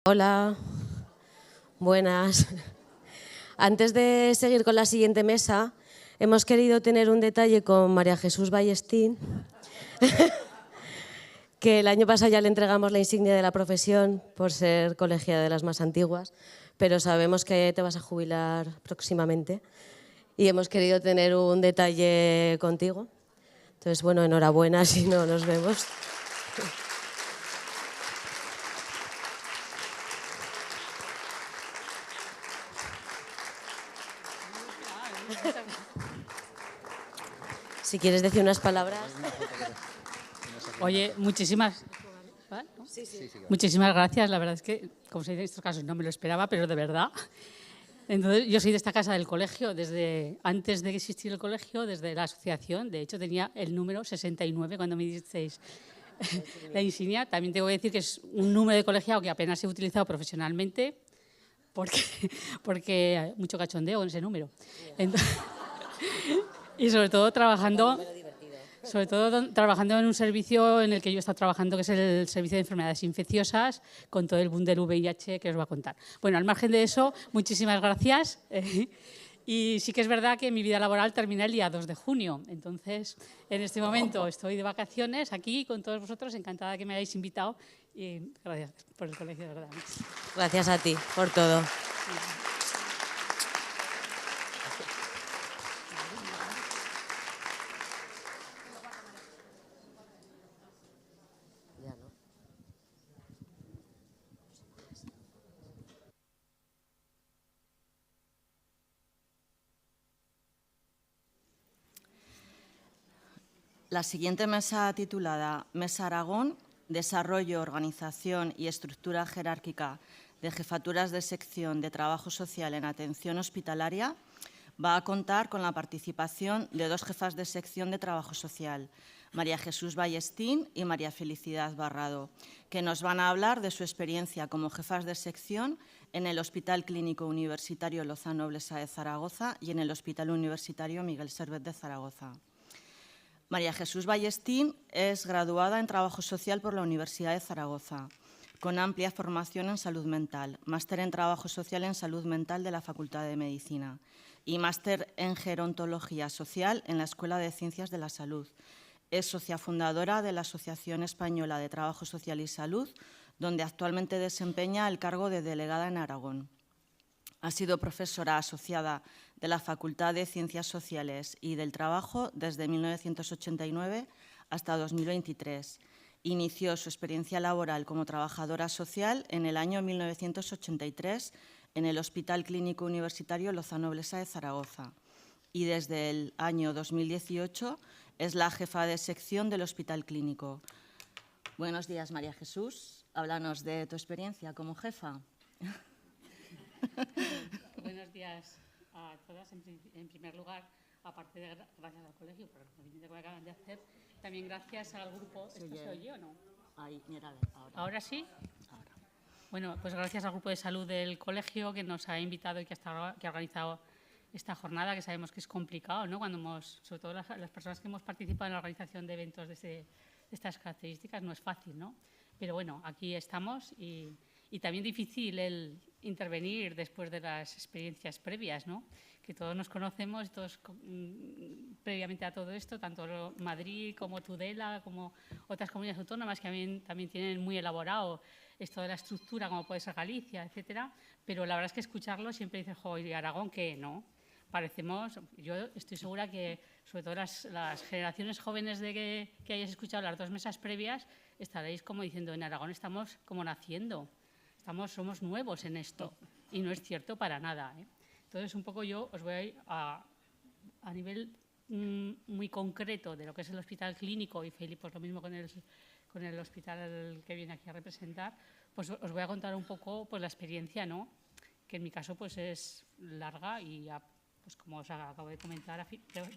Hola, buenas. Antes de seguir con la siguiente mesa, hemos querido tener un detalle con María Jesús Ballestín, que el año pasado ya le entregamos la insignia de la profesión por ser colegiada de las más antiguas, pero sabemos que te vas a jubilar próximamente y hemos querido tener un detalle contigo. Entonces, bueno, enhorabuena si no nos vemos. Si quieres decir unas palabras. Oye, muchísimas gracias. La verdad es que, como se dice en estos casos, no me lo esperaba, pero de verdad. Entonces, yo soy de esta casa del colegio desde antes de que existiera el colegio, desde la asociación. De hecho, tenía el número 69 cuando me disteis la insignia. También tengo que decir que es un número de colegiado que apenas he utilizado profesionalmente porque hay mucho cachondeo en ese número. Entonces, y sobre todo trabajando en un servicio en el que yo he estado trabajando, que es el servicio de enfermedades infecciosas, con todo el boom del VIH que os voy a contar. Bueno, al margen de eso, muchísimas gracias. Y sí que es verdad que mi vida laboral termina el día 2 de junio. Entonces, en este momento estoy de vacaciones aquí con todos vosotros, encantada de que me hayáis invitado. Y gracias por el colegio, de verdad. Gracias a ti por todo. La siguiente mesa, titulada Mesa Aragón, Desarrollo, Organización y Estructura Jerárquica de Jefaturas de Sección de Trabajo Social en Atención Hospitalaria, va a contar con la participación de dos jefas de sección de Trabajo Social, María Jesús Ballestín y María Felicidad Barrado, que nos van a hablar de su experiencia como jefas de sección en el Hospital Clínico Universitario Lozano Blesa de Zaragoza y en el Hospital Universitario Miguel Servet de Zaragoza. María Jesús Ballestín es graduada en Trabajo Social por la Universidad de Zaragoza, con amplia formación en salud mental, máster en Trabajo Social en Salud Mental de la Facultad de Medicina y máster en Gerontología Social en la Escuela de Ciencias de la Salud. Es socia fundadora de la Asociación Española de Trabajo Social y Salud, donde actualmente desempeña el cargo de delegada en Aragón. Ha sido profesora asociada de la Facultad de Ciencias Sociales y del Trabajo desde 1989 hasta 2023. Inició su experiencia laboral como trabajadora social en el año 1983 en el Hospital Clínico Universitario Lozano Blesa de Zaragoza y desde el año 2018 es la jefa de sección del Hospital Clínico. Buenos días, María Jesús. Háblanos de tu experiencia como jefa. Buenos días a todas. En primer lugar, aparte de gracias al colegio por el reconocimiento que me acaban de hacer, también gracias al grupo. ¿Esto se oye o no? Ahí, mira, ahora. ¿Ahora sí? Ahora. Bueno, pues gracias al grupo de salud del colegio que nos ha invitado y que ha organizado esta jornada, que sabemos que es complicado, ¿no? Cuando sobre todo las personas que hemos participado en la organización de eventos de estas características, no es fácil, ¿no? Pero bueno, aquí estamos y también difícil el intervenir después de las experiencias previas, ¿no? Que todos nos conocemos, todos previamente a todo esto, tanto Madrid como Tudela, como otras comunidades autónomas que también tienen muy elaborado esto de la estructura, como puede ser Galicia, etcétera. Pero la verdad es que escucharlo siempre dice, jo, ¿y Aragón qué? ¿No? Parecemos, yo estoy segura que sobre todo las generaciones jóvenes que hayáis escuchado las dos mesas previas, estaréis como diciendo, en Aragón estamos como naciendo. Somos nuevos en esto y no es cierto para nada, ¿eh? Entonces, un poco yo os voy a nivel muy concreto de lo que es el hospital clínico y Felipe, pues lo mismo con el hospital que viene aquí a representar, pues os voy a contar un poco pues, la experiencia, ¿no? Que en mi caso pues es larga y ya, pues como os acabo de comentar,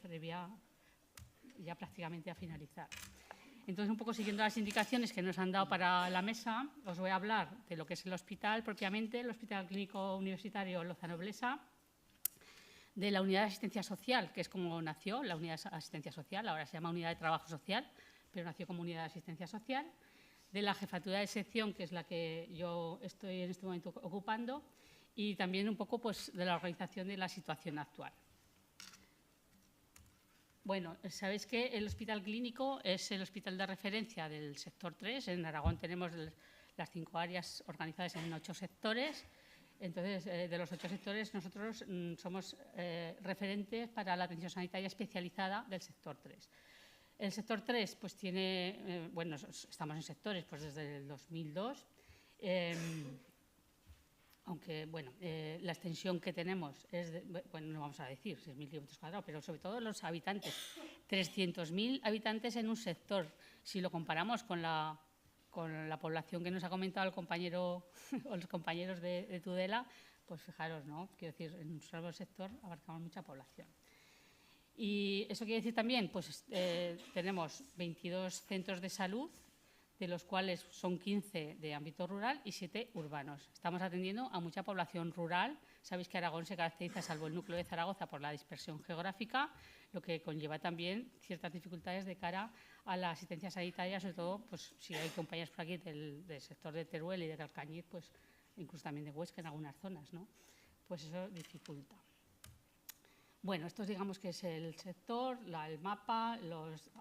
previa ya prácticamente a finalizar. Entonces, un poco siguiendo las indicaciones que nos han dado para la mesa, os voy a hablar de lo que es el hospital propiamente, el Hospital Clínico Universitario Lozano Blesa, de la Unidad de Asistencia Social, que es como nació la Unidad de Asistencia Social, ahora se llama Unidad de Trabajo Social, pero nació como Unidad de Asistencia Social, de la jefatura de sección, que es la que yo estoy en este momento ocupando, y también un poco pues, de la organización de la situación actual. Bueno, sabéis que el Hospital Clínico es el hospital de referencia del sector 3. En Aragón tenemos las 5 áreas organizadas en 8 sectores. Entonces, de los 8 sectores, nosotros somos referentes para la atención sanitaria especializada del sector 3. El sector 3 pues, tiene, bueno, estamos en sectores pues, desde el 2002. Aunque, bueno, la extensión que tenemos es, bueno, no vamos a decir 6.000 kilómetros cuadrados, pero sobre todo los habitantes, 300.000 habitantes en un sector. Si lo comparamos con la población que nos ha comentado el compañero o los compañeros de Tudela, pues fijaros, ¿no? Quiero decir, en un solo sector abarcamos mucha población. Y eso quiere decir también, pues tenemos 22 centros de salud, de los cuales son 15 de ámbito rural y 7 urbanos. Estamos atendiendo a mucha población rural. Sabéis que Aragón se caracteriza, salvo el núcleo de Zaragoza, por la dispersión geográfica, lo que conlleva también ciertas dificultades de cara a la asistencia sanitaria, sobre todo pues, si hay compañeros por aquí del sector de Teruel y de Alcañiz, pues incluso también de Huesca en algunas zonas, ¿no? Pues eso dificulta. Bueno, esto digamos que es el sector, el mapa,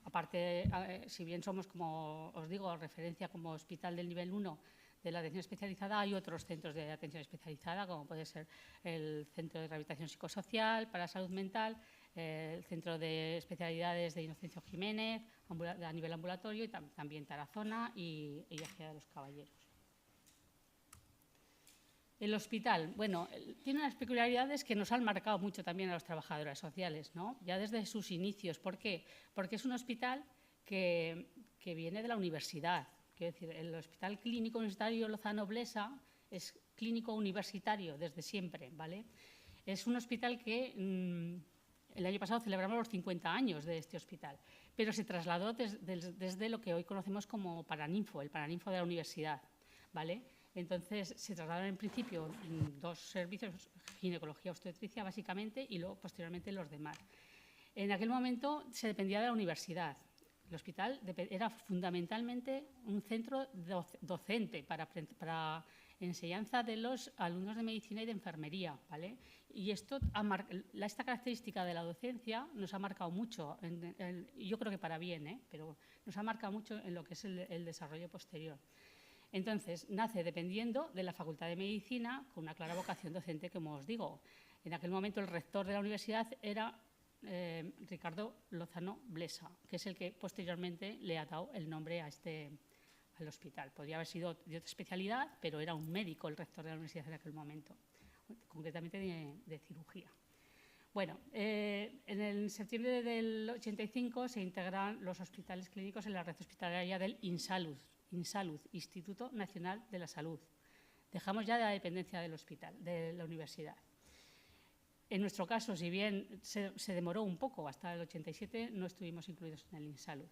aparte, si bien somos, como os digo, referencia como hospital del nivel 1 de la atención especializada, hay otros centros de atención especializada, como puede ser el Centro de Rehabilitación Psicosocial para Salud Mental, el Centro de Especialidades de Inocencio Jiménez, a nivel ambulatorio, y también Tarazona y Ejea de los Caballeros. El hospital, bueno, tiene unas peculiaridades que nos han marcado mucho también a los trabajadores sociales, ¿no? Ya desde sus inicios. ¿Por qué? Porque es un hospital que viene de la universidad. Quiero decir, el Hospital Clínico Universitario Lozano Blesa es clínico universitario desde siempre, ¿vale? Es un hospital que el año pasado celebramos los 50 años de este hospital, pero se trasladó desde lo que hoy conocemos como Paraninfo, el Paraninfo de la universidad, ¿vale? Entonces, se trasladaron en principio 2 servicios, ginecología, obstetricia básicamente, y luego posteriormente los demás. En aquel momento se dependía de la universidad. El hospital era fundamentalmente un centro docente para enseñanza de los alumnos de medicina y de enfermería, ¿vale? Y esta característica de la docencia nos ha marcado mucho, yo creo que para bien, pero nos ha marcado mucho en lo que es el desarrollo posterior. Entonces, nace dependiendo de la Facultad de Medicina, con una clara vocación docente, como os digo. En aquel momento el rector de la universidad era Ricardo Lozano Blesa, que es el que posteriormente le ha dado el nombre al hospital. Podría haber sido de otra especialidad, pero era un médico el rector de la universidad en aquel momento, concretamente de cirugía. Bueno, en el septiembre del 85 se integran los hospitales clínicos en la red hospitalaria del INSALUD, Instituto Nacional de la Salud. Dejamos ya la dependencia del hospital, de la universidad. En nuestro caso, si bien se demoró un poco, hasta el 87 no estuvimos incluidos en el INSALUD.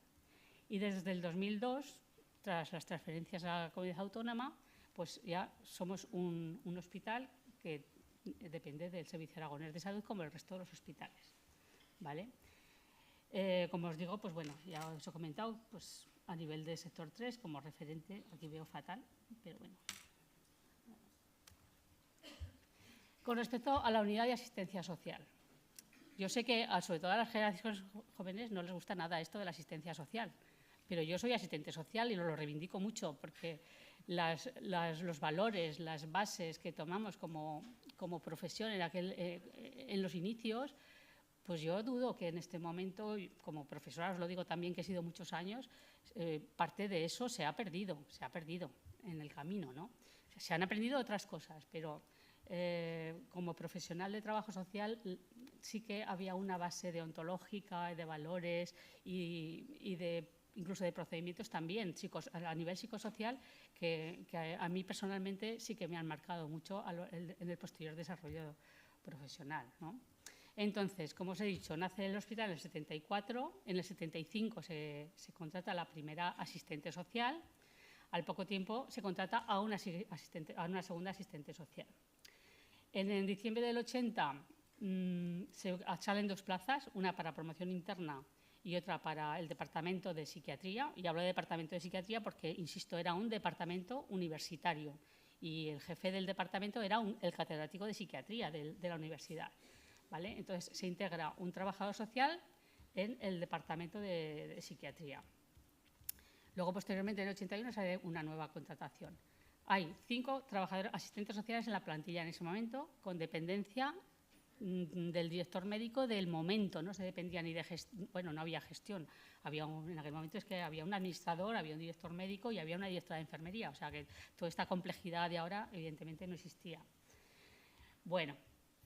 Y desde el 2002, tras las transferencias a la comunidad autónoma, pues ya somos un hospital que depende del Servicio Aragonés de Salud como el resto de los hospitales, ¿vale? Como os digo, pues bueno, ya os he comentado, pues a nivel de sector 3, como referente, aquí veo fatal, pero bueno. Con respecto a la unidad de asistencia social, yo sé que sobre todo a las generaciones jóvenes no les gusta nada esto de la asistencia social, pero yo soy asistente social y lo reivindico mucho porque los valores, las bases que tomamos como profesión en los inicios, pues yo dudo que en este momento, como profesora os lo digo también que he sido muchos años, parte de eso se ha perdido en el camino, ¿no? Se han aprendido otras cosas, pero como profesional de trabajo social sí que había una base deontológica, de valores y incluso de procedimientos también a nivel psicosocial que a mí personalmente sí que me han marcado mucho en el posterior desarrollo profesional, ¿no? Entonces, como os he dicho, nace el hospital en el 74, en el 75 se contrata la primera asistente social, al poco tiempo se contrata a una segunda asistente social. En diciembre del 80 se salen 2 plazas, una para promoción interna y otra para el Departamento de Psiquiatría. Y hablo de Departamento de Psiquiatría porque, insisto, era un departamento universitario y el jefe del departamento era el catedrático de Psiquiatría de la universidad, ¿vale? Entonces, se integra un trabajador social en el Departamento de Psiquiatría. Luego, posteriormente, en el 81, sale una nueva contratación. Hay 5 trabajadores asistentes sociales en la plantilla en ese momento, con dependencia del director médico del momento. No se dependía ni de gestión, bueno, no había gestión. En aquel momento es que había un administrador, había un director médico y había una directora de enfermería. O sea que toda esta complejidad de ahora, evidentemente, no existía. Bueno,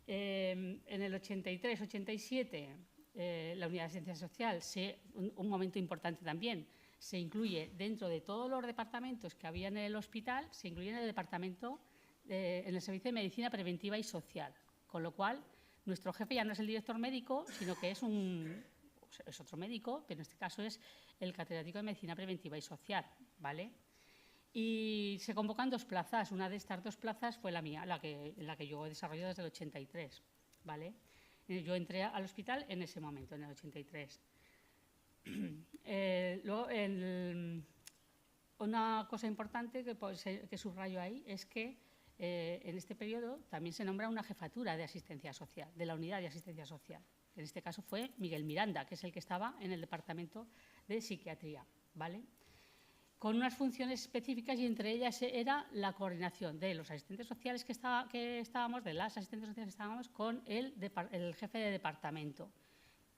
en el 83-87, la unidad de asistencia social, un momento importante también, se incluye dentro de todos los departamentos que había en el hospital, se incluye en el departamento, en el servicio de medicina preventiva y social, con lo cual nuestro jefe ya no es el director médico, sino que es otro médico, pero en este caso es el catedrático de medicina preventiva y social, ¿vale? Y se convocan 2 plazas. Una de estas 2 plazas fue la mía, la que yo he desarrollado desde el 83, ¿vale? Yo entré al hospital en ese momento, en el 83. Luego, una cosa importante que subrayo ahí es que en este periodo también se nombra una jefatura de asistencia social, de la unidad de asistencia social. En este caso fue Miguel Miranda, que es el que estaba en el departamento de psiquiatría, ¿vale? Con unas funciones específicas y entre ellas era la coordinación de los asistentes sociales de las asistentes sociales que estábamos con el jefe de departamento.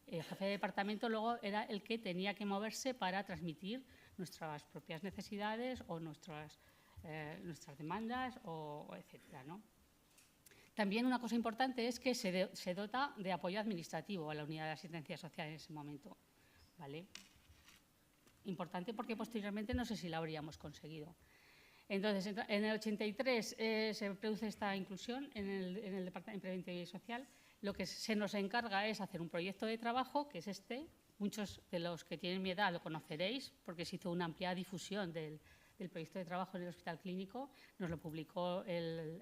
El jefe de departamento luego era el que tenía que moverse para transmitir nuestras propias necesidades o nuestras demandas, etcétera, ¿no? También una cosa importante es que se dota de apoyo administrativo a la unidad de asistencia social en ese momento, ¿vale? Importante porque posteriormente no sé si la habríamos conseguido. Entonces, en el 83 se produce esta inclusión en el Departamento de Preventiva y Social. Lo que se nos encarga es hacer un proyecto de trabajo, que es este. Muchos de los que tienen mi edad lo conoceréis, porque se hizo una amplia difusión del proyecto de trabajo en el Hospital Clínico. Nos lo publicó el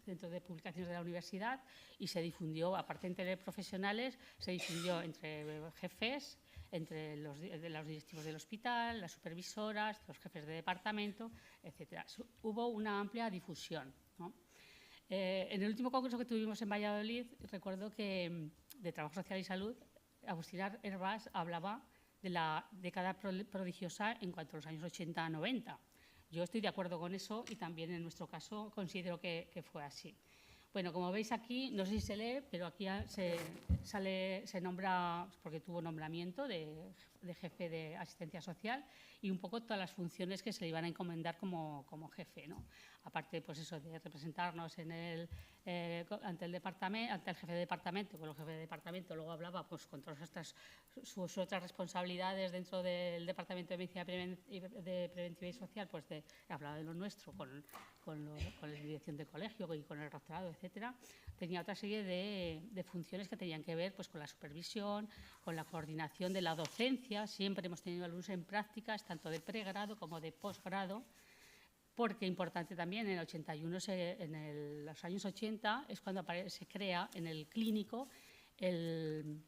Centro de Publicaciones de la Universidad y se difundió, aparte entre profesionales, se difundió entre jefes, entre los directivos del hospital, las supervisoras, los jefes de departamento, etcétera. Hubo una amplia difusión, ¿no? En el último congreso que tuvimos en Valladolid, recuerdo que de Trabajo Social y Salud, Agustina Hervás hablaba de la década prodigiosa en cuanto a los años 80-90. Yo estoy de acuerdo con eso y también en nuestro caso considero que fue así. Bueno, como veis aquí, no sé si se lee, pero aquí se nombra, porque tuvo nombramiento de jefe de asistencia social y un poco todas las funciones que se le iban a encomendar como jefe, ¿no? Aparte, pues eso, de representarnos ante el jefe de departamento, con el jefe de departamento luego hablaba pues, con todas sus otras responsabilidades dentro del Departamento de Medicina Preventiva y Social, pues hablaba de lo nuestro, con la dirección de colegio y con el rectorado, etcétera. Tenía otra serie de funciones que tenían que ver pues, con la supervisión, con la coordinación de la docencia. Siempre hemos tenido alumnos en prácticas, tanto de pregrado como de posgrado, porque importante también, en el 81, los años 80, es cuando se crea en el clínico el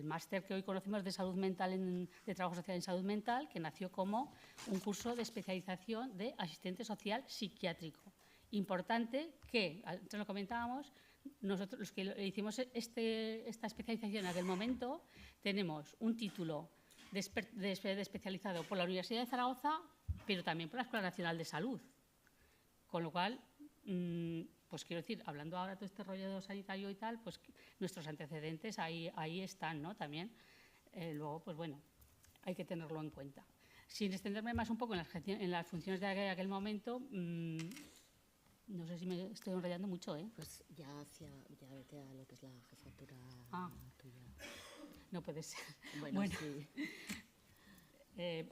máster que hoy conocemos de salud mental, de trabajo social en salud mental, que nació como un curso de especialización de asistente social psiquiátrico. Importante que, antes lo comentábamos, nosotros los que hicimos esta especialización en aquel momento, tenemos un título de especializado por la Universidad de Zaragoza, pero también por la Escuela Nacional de Salud. Con lo cual, pues quiero decir, hablando ahora de todo este rollo sanitario y tal, pues nuestros antecedentes ahí están, ¿no? También. Luego, pues bueno, hay que tenerlo en cuenta. Sin extenderme más un poco en las funciones de aquel momento, no sé si me estoy enrollando mucho, ¿eh? Pues ya vete a lo que es la jefatura tuya. No puede ser. Bueno. Sí.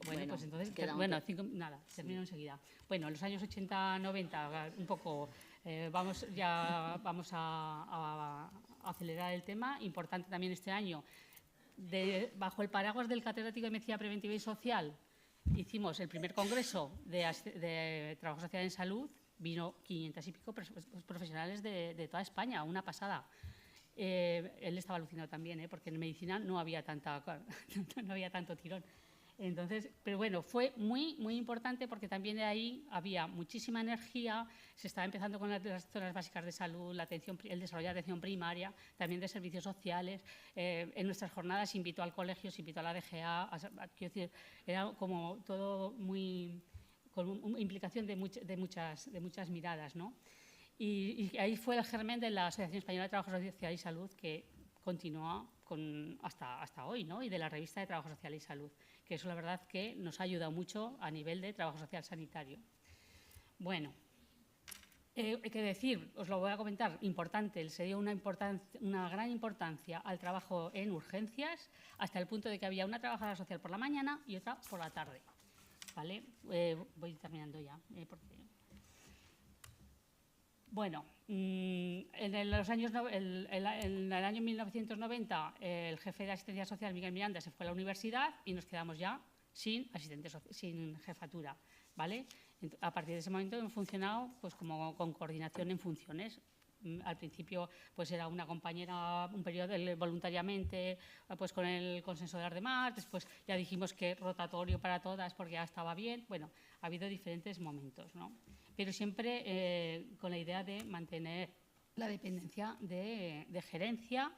Bueno, pues entonces, termino enseguida. Bueno, en los años 80-90, un poco, vamos a acelerar el tema. Importante también este año, bajo el paraguas del catedrático de Medicina Preventiva y Social, hicimos el primer congreso de Trabajo Social en Salud. Vino 500 y pico profesionales de toda España, una pasada. Él estaba alucinado también, porque en medicina no había tanto tirón. Entonces, pero bueno, fue muy, muy importante porque también de ahí había muchísima energía, se estaba empezando con las zonas básicas de salud, el desarrollo de atención primaria, también de servicios sociales. En nuestras jornadas se invitó al colegio, se invitó a la DGA, quiero decir, era como todo muy, con implicación de muchas miradas, ¿no? Y ahí fue el germen de la Asociación Española de Trabajo Social y Salud, que continúa hasta hoy, ¿no? Y de la Revista de Trabajo Social y Salud, que eso la verdad que nos ha ayudado mucho a nivel de trabajo social sanitario. Bueno, hay que decir, os lo voy a comentar, importante, se dio una gran importancia al trabajo en urgencias, hasta el punto de que había una trabajadora social por la mañana y otra por la tarde, ¿vale? Voy terminando ya, porque... Bueno, en el año 1990 el jefe de asistencia social, Miguel Miranda, se fue a la universidad y nos quedamos ya sin jefatura, ¿vale? A partir de ese momento hemos funcionado pues, como con coordinación en funciones. Al principio pues era una compañera un periodo voluntariamente pues con el consenso de las demás, después ya dijimos que rotatorio para todas porque ya estaba bien. Bueno, ha habido diferentes momentos, ¿no? Pero siempre con la idea de mantener la dependencia de gerencia,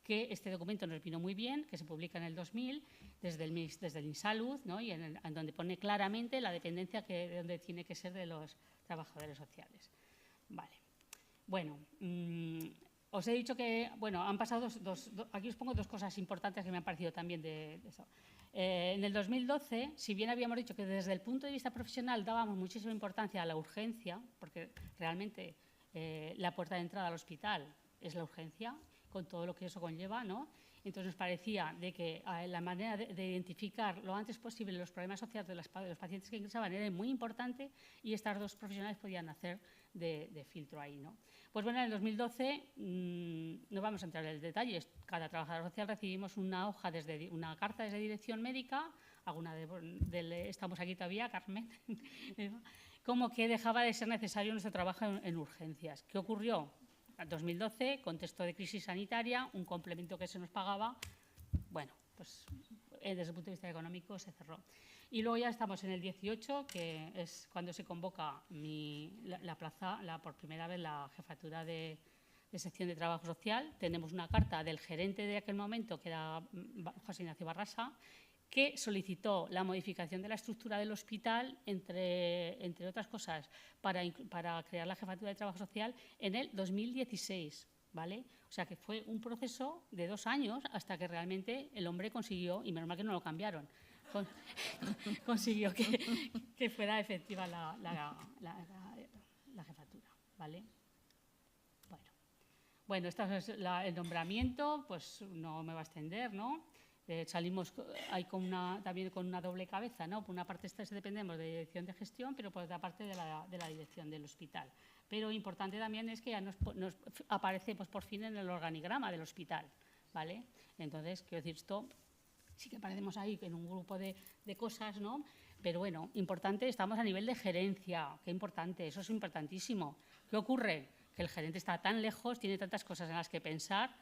que este documento nos vino muy bien, que se publica en el 2000 desde el INSalud, ¿no? Y en donde pone claramente la dependencia de donde tiene que ser de los trabajadores sociales. Vale. Bueno, os he dicho que, bueno, han pasado aquí os pongo dos cosas importantes que me han parecido también de eso. En el 2012, si bien habíamos dicho que desde el punto de vista profesional dábamos muchísima importancia a la urgencia, porque realmente la puerta de entrada al hospital es la urgencia, con todo lo que eso conlleva, ¿no? Entonces nos parecía de que la manera de identificar lo antes posible los problemas sociales de los pacientes que ingresaban era muy importante y estas dos profesionales podían hacer de filtro ahí, ¿no? Pues bueno, en el 2012, no vamos a entrar en el detalle, cada trabajador social recibimos una carta desde dirección médica, estamos aquí todavía, Carmen, como que dejaba de ser necesario nuestro trabajo en urgencias. ¿Qué ocurrió? En 2012, contexto de crisis sanitaria, un complemento que se nos pagaba, bueno, pues desde el punto de vista económico se cerró. Y luego ya estamos en el 18, que es cuando se convoca por primera vez la jefatura de sección de trabajo social. Tenemos una carta del gerente de aquel momento, que era José Ignacio Barrasa, que solicitó la modificación de la estructura del hospital, entre otras cosas, para crear la jefatura de trabajo social en el 2016. ¿Vale? O sea que fue un proceso de 2 años hasta que realmente el hombre consiguió, y menos mal que no lo cambiaron, consiguió que fuera efectiva la jefatura. ¿Vale? Bueno, este es el nombramiento, pues no me va a extender, ¿no? Salimos ahí también con una doble cabeza, ¿no? Por una parte dependemos de dirección de gestión, pero por otra parte de la dirección del hospital. Pero importante también es que ya nos aparece pues, por fin en el organigrama del hospital, ¿vale? Entonces, quiero decir, esto sí que aparecemos ahí en un grupo de cosas, ¿no? Pero bueno, importante, estamos a nivel de gerencia, qué importante, eso es importantísimo. ¿Qué ocurre? Que el gerente está tan lejos, tiene tantas cosas en las que pensar,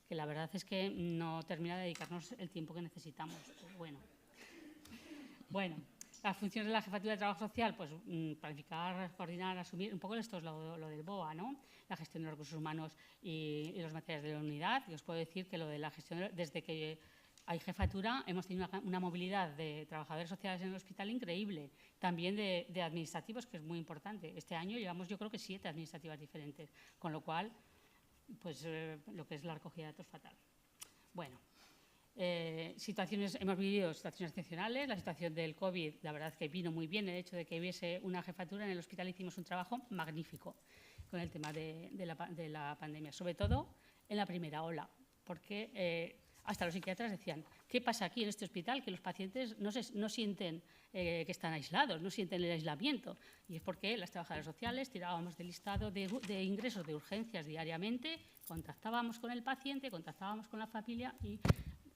que la verdad es que no termina de dedicarnos el tiempo que necesitamos. Bueno, las funciones de la jefatura de trabajo social, pues planificar, coordinar, asumir, un poco esto es lo del BOA, ¿no? La gestión de los recursos humanos y los materiales de la unidad. Y os puedo decir que lo de la gestión, desde que hay jefatura, hemos tenido una movilidad de trabajadores sociales en el hospital increíble, también de administrativos, que es muy importante. Este año llevamos, yo creo que 7 administrativas diferentes, con lo cual, pues lo que es la recogida de datos fatal. Bueno, hemos vivido situaciones excepcionales. La situación del COVID, la verdad es que vino muy bien el hecho de que hubiese una jefatura. En el hospital hicimos un trabajo magnífico con el tema de la pandemia, sobre todo en la primera ola, porque hasta los psiquiatras decían, ¿qué pasa aquí en este hospital? Que los pacientes no sienten que están aislados, no sienten el aislamiento. Y es porque las trabajadoras sociales tirábamos del listado de ingresos de urgencias diariamente, contactábamos con el paciente, contactábamos con la familia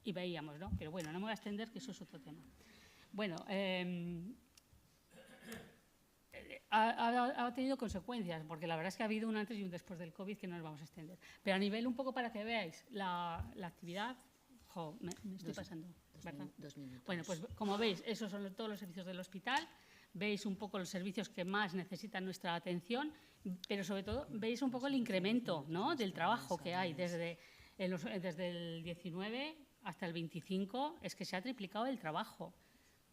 y veíamos, ¿no? Pero bueno, no me voy a extender, que eso es otro tema. Bueno, ha tenido consecuencias, porque la verdad es que ha habido un antes y un después del COVID que no nos vamos a extender. Pero a nivel un poco para que veáis la actividad, me estoy pasando, ¿verdad? 2 minutos. Bueno, pues como veis, esos son todos los servicios del hospital. Veis un poco los servicios que más necesitan nuestra atención, pero sobre todo veis un poco el incremento, ¿no?, del trabajo que hay desde el 19 hasta el 25, es que se ha triplicado el trabajo,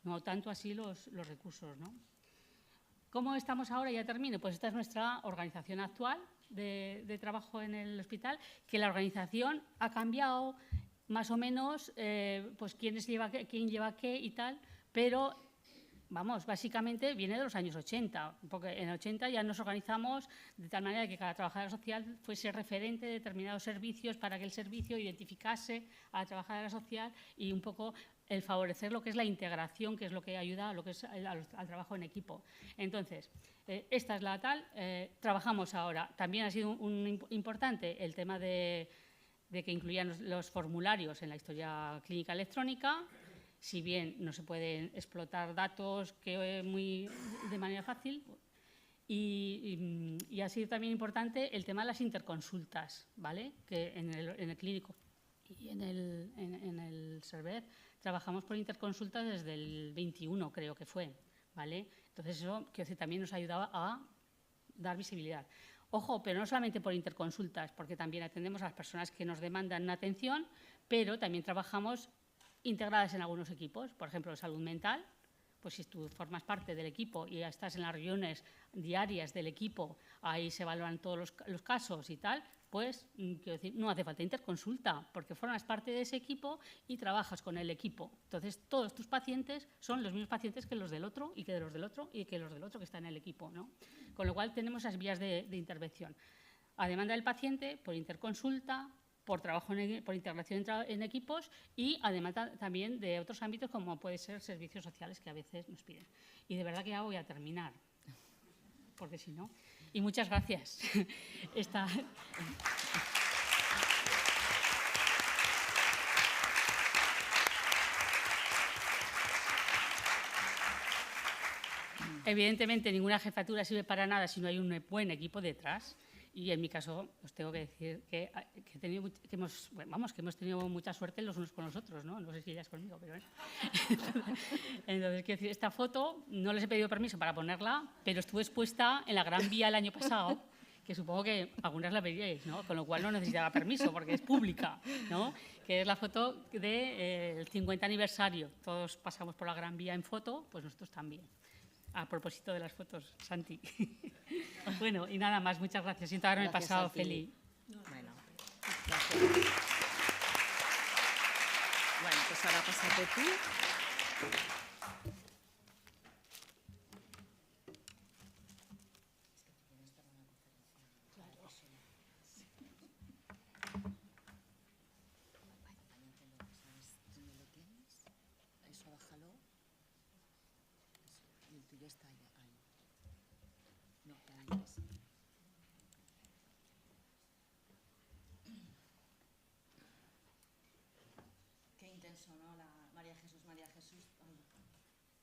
no tanto así los recursos, ¿no? ¿Cómo estamos ahora? Ya termino. Pues esta es nuestra organización actual de trabajo en el hospital, que la organización ha cambiado más o menos, pues quién lleva qué y tal, pero vamos, básicamente viene de los años 80, porque en 80 ya nos organizamos de tal manera que cada trabajadora social fuese referente de determinados servicios para que el servicio identificase a la trabajadora social y un poco el favorecer lo que es la integración, que es lo que ayuda a lo que es al trabajo en equipo. Entonces, esta es la tal. Trabajamos ahora. También ha sido importante el tema de que incluían los formularios en la historia clínica electrónica. Si bien no se pueden explotar datos de manera fácil, y ha sido también importante el tema de las interconsultas, ¿vale? Que en el clínico y en el Servet trabajamos por interconsultas desde el 21, creo que fue, ¿vale? Entonces eso también nos ayudaba a dar visibilidad. Ojo, pero no solamente por interconsultas, porque también atendemos a las personas que nos demandan una atención, pero también trabajamos integradas en algunos equipos, por ejemplo, salud mental, pues si tú formas parte del equipo y ya estás en las reuniones diarias del equipo, ahí se evalúan todos los casos y tal, pues quiero decir, no hace falta interconsulta, porque formas parte de ese equipo y trabajas con el equipo. Entonces, todos tus pacientes son los mismos pacientes que los del otro y que de los del otro y que los del otro que está en el equipo, ¿no? Con lo cual, tenemos esas vías de intervención. A demanda del paciente, por interconsulta, por trabajo por integración en equipos y además también de otros ámbitos como puede ser servicios sociales que a veces nos piden. Y de verdad que ya voy a terminar, porque si no. Y muchas gracias. Evidentemente, ninguna jefatura sirve para nada si no hay un buen equipo detrás. Y en mi caso, os tengo que decir que hemos tenido mucha suerte los unos con los otros, ¿no? No sé si ellas conmigo, pero bueno. Entonces, quiero decir, esta foto no les he pedido permiso para ponerla, pero estuvo expuesta en la Gran Vía el año pasado, que supongo que algunas la pediríais, ¿no? Con lo cual no necesitaba permiso porque es pública, ¿no? Que es la foto del 50 aniversario. Todos pasamos por la Gran Vía en foto, pues nosotros también. A propósito de las fotos, Santi. Bueno, y nada más, muchas gracias. Siento haberme pasado, Feli. Bueno, gracias. Bueno, pues ahora pásate tú. Eso bájalo. Y el tuyo está ahí. No, ahí es. Qué intenso, ¿no? María Jesús.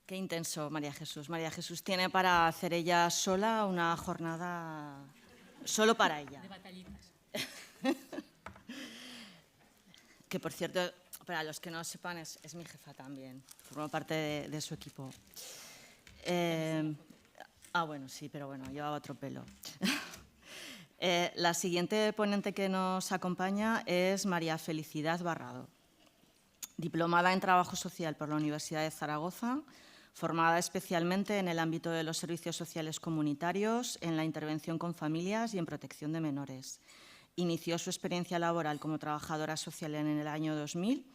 Qué intenso, María Jesús. María Jesús tiene para hacer ella sola una jornada solo para ella. De batallitas. Que, por cierto, para los que no sepan, es mi jefa también. Formo parte de su equipo. Bueno, sí, pero bueno, llevaba otro pelo. La siguiente ponente que nos acompaña es María Felicidad Barrado, diplomada en Trabajo Social por la Universidad de Zaragoza, formada especialmente en el ámbito de los servicios sociales comunitarios, en la intervención con familias y en protección de menores. Inició su experiencia laboral como trabajadora social en el año 2000,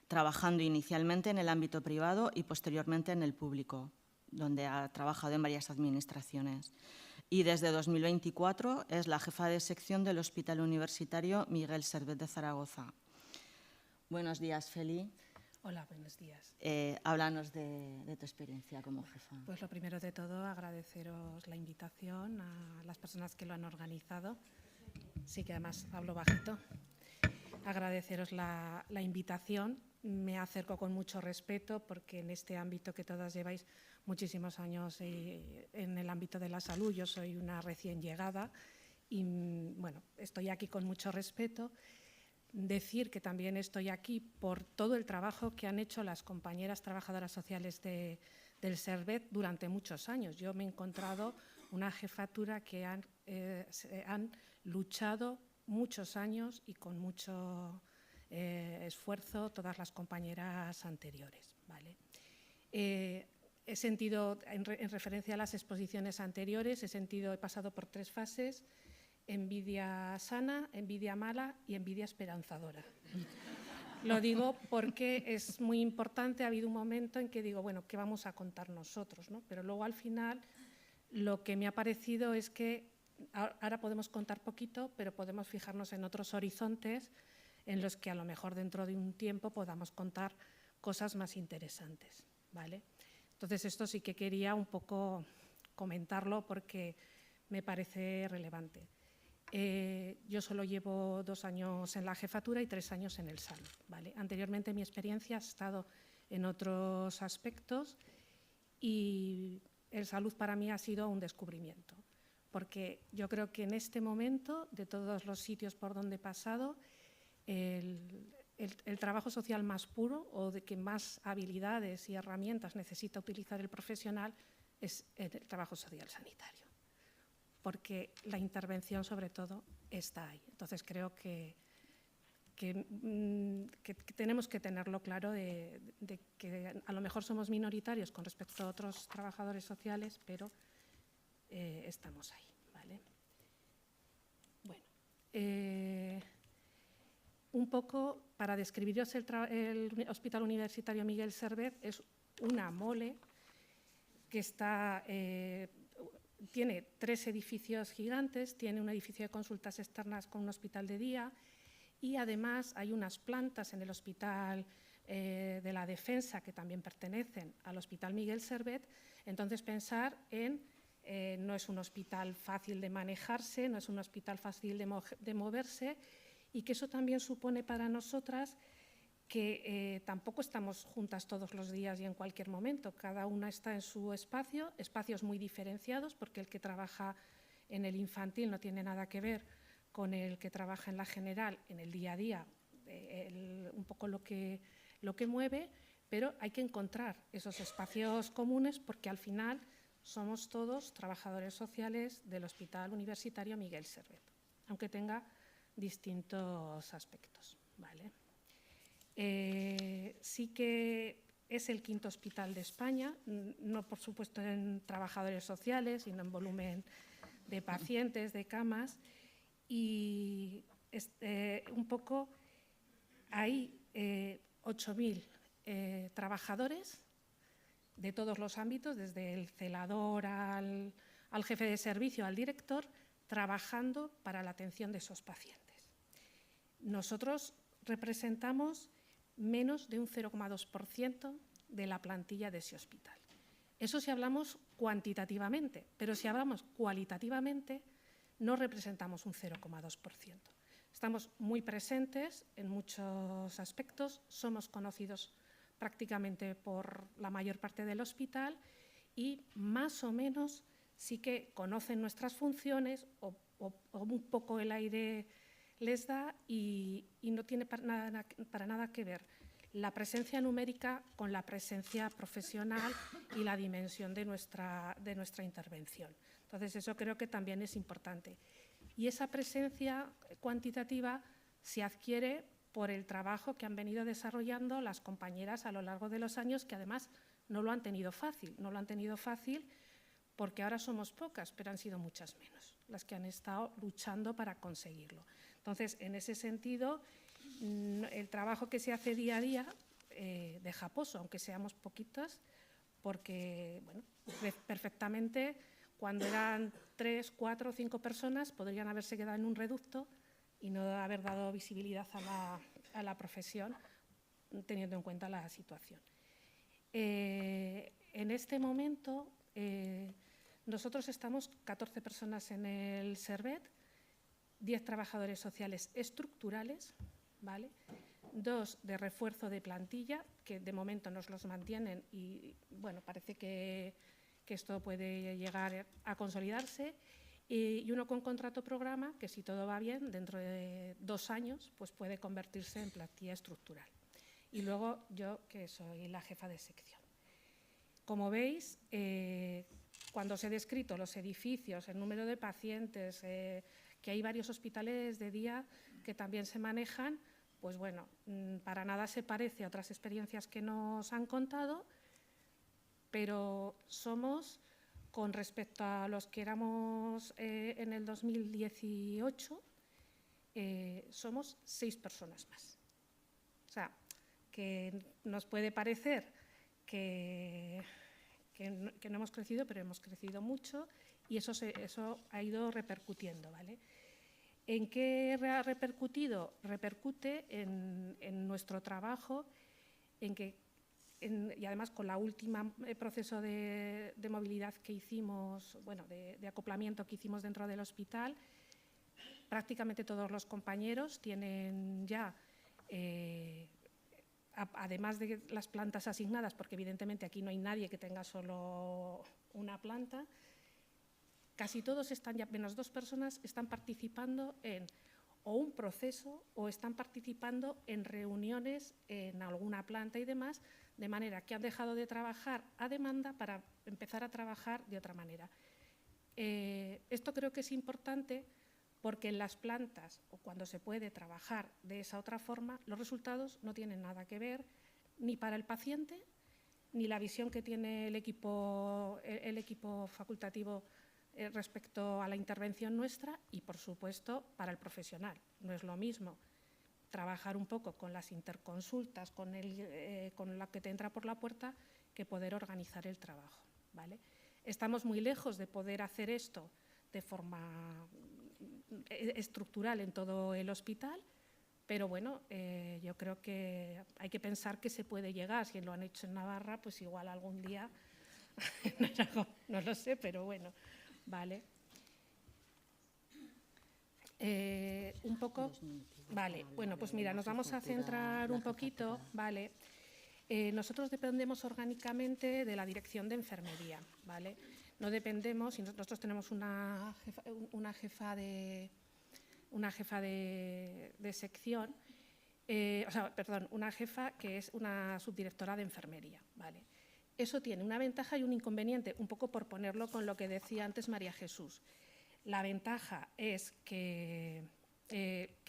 trabajando inicialmente en el ámbito privado y posteriormente en el público, donde ha trabajado en varias administraciones. Y desde 2024 es la jefa de sección del Hospital Universitario Miguel Servet de Zaragoza. Buenos días, Feli. Hola, buenos días. Háblanos de tu experiencia como jefa. Pues lo primero de todo, agradeceros la invitación a las personas que lo han organizado. Sí que además hablo bajito. Agradeceros la invitación me acerco con mucho respeto porque en este ámbito que todas lleváis muchísimos años en el ámbito de la salud, yo soy una recién llegada y bueno, estoy aquí con mucho respeto. Decir que también estoy aquí por todo el trabajo que han hecho las compañeras trabajadoras sociales del Servet durante muchos años. Yo me he encontrado una jefatura que han luchado muchos años y con mucho esfuerzo todas las compañeras anteriores, ¿vale? He sentido, en referencia a las exposiciones anteriores, he pasado por 3 fases: envidia sana, envidia mala y envidia esperanzadora. Lo digo porque es muy importante. Ha habido un momento en que digo, bueno, ¿qué vamos a contar nosotros, ¿no? Pero luego al final lo que me ha parecido es que ahora podemos contar poquito, pero podemos fijarnos en otros horizontes en los que a lo mejor dentro de un tiempo podamos contar cosas más interesantes, ¿vale? Entonces esto sí que quería un poco comentarlo porque me parece relevante. Yo solo llevo 2 años en la jefatura y 3 años en el salud, ¿vale? Anteriormente mi experiencia ha estado en otros aspectos y el salud para mí ha sido un descubrimiento, porque yo creo que en este momento, de todos los sitios por donde he pasado, el trabajo social más puro o de que más habilidades y herramientas necesita utilizar el profesional es el trabajo social sanitario, porque la intervención sobre todo está ahí. Entonces creo que tenemos que tenerlo claro de que a lo mejor somos minoritarios con respecto a otros trabajadores sociales, pero estamos ahí, ¿vale? Bueno, un poco para describiros el Hospital Universitario Miguel Servet, es una mole que está, tiene 3 edificios gigantes, tiene un edificio de consultas externas con un hospital de día y además hay unas plantas en el Hospital de la Defensa que también pertenecen al Hospital Miguel Servet. Entonces pensar en, no es un hospital fácil de manejarse, no es un hospital fácil de moverse, y que eso también supone para nosotras que tampoco estamos juntas todos los días y en cualquier momento. Cada una está en su espacio, espacios muy diferenciados, porque el que trabaja en el infantil no tiene nada que ver con el que trabaja en la general, en el día a día, un poco lo que mueve, pero hay que encontrar esos espacios comunes porque al final somos todos trabajadores sociales del Hospital Universitario Miguel Servet, aunque tenga distintos aspectos, ¿vale? Sí que es el 5.º hospital de España, no por supuesto en trabajadores sociales, sino en volumen de pacientes, de camas, y un poco hay 8.000 trabajadores de todos los ámbitos, desde el celador al jefe de servicio, al director, trabajando para la atención de esos pacientes. Nosotros representamos menos de un 0,2% de la plantilla de ese hospital. Eso si hablamos cuantitativamente, pero si hablamos cualitativamente no representamos un 0,2%. Estamos muy presentes en muchos aspectos, somos conocidos prácticamente por la mayor parte del hospital y más o menos sí que conocen nuestras funciones o un poco el aire les da y no tiene para nada que ver la presencia numérica con la presencia profesional y la dimensión de nuestra intervención. Entonces, eso creo que también es importante. Y esa presencia cuantitativa se adquiere por el trabajo que han venido desarrollando las compañeras a lo largo de los años, que además no lo han tenido fácil. No lo han tenido fácil porque ahora somos pocas, pero han sido muchas menos las que han estado luchando para conseguirlo. Entonces, en ese sentido, el trabajo que se hace día a día deja pozo, aunque seamos poquitas, porque bueno, perfectamente cuando eran 3, 4 o 5 personas podrían haberse quedado en un reducto y no haber dado visibilidad a la profesión, teniendo en cuenta la situación. En este momento, nosotros estamos 14 personas en el Servet, 10 trabajadores sociales estructurales, ¿vale? 2 de refuerzo de plantilla, que de momento nos los mantienen y bueno, parece que esto puede llegar a consolidarse, y 1 con contrato programa, que si todo va bien, dentro de 2 años pues puede convertirse en plantilla estructural. Y luego yo, que soy la jefa de sección. Como veis, cuando os he descrito los edificios, el número de pacientes, que hay varios hospitales de día que también se manejan, pues bueno, para nada se parece a otras experiencias que nos han contado, pero somos, con respecto a los que éramos en el 2018, somos 6 personas más. O sea, que nos puede parecer que no hemos crecido, pero hemos crecido mucho y eso ha ido repercutiendo, ¿vale? ¿En qué ha repercutido? Repercute en nuestro trabajo, y además con la última proceso de movilidad que hicimos, bueno, de acoplamiento que hicimos dentro del hospital, prácticamente todos los compañeros tienen ya, además de las plantas asignadas, porque evidentemente aquí no hay nadie que tenga solo una planta, casi todos están ya, menos 2 personas, están participando en o un proceso o están participando en reuniones en alguna planta y demás, de manera que han dejado de trabajar a demanda para empezar a trabajar de otra manera. Esto creo que es importante porque en las plantas o cuando se puede trabajar de esa otra forma, los resultados no tienen nada que ver ni para el paciente, ni la visión que tiene el equipo facultativo respecto a la intervención nuestra y, por supuesto, para el profesional. No es lo mismo trabajar un poco con las interconsultas, con la que te entra por la puerta, que poder organizar el trabajo, ¿vale? Estamos muy lejos de poder hacer esto de forma estructural en todo el hospital, pero bueno, yo creo que hay que pensar que se puede llegar. Si lo han hecho en Navarra, pues igual algún día, no lo sé, pero bueno, vale. Un poco, vale, bueno, pues mira, nos vamos a centrar un poquito, vale. Nosotros dependemos orgánicamente de la Dirección de Enfermería, ¿vale? No dependemos, y nosotros tenemos una jefa de sección, una jefa que es una subdirectora de enfermería, ¿vale? Eso tiene una ventaja y un inconveniente, un poco por ponerlo con lo que decía antes María Jesús. La ventaja es que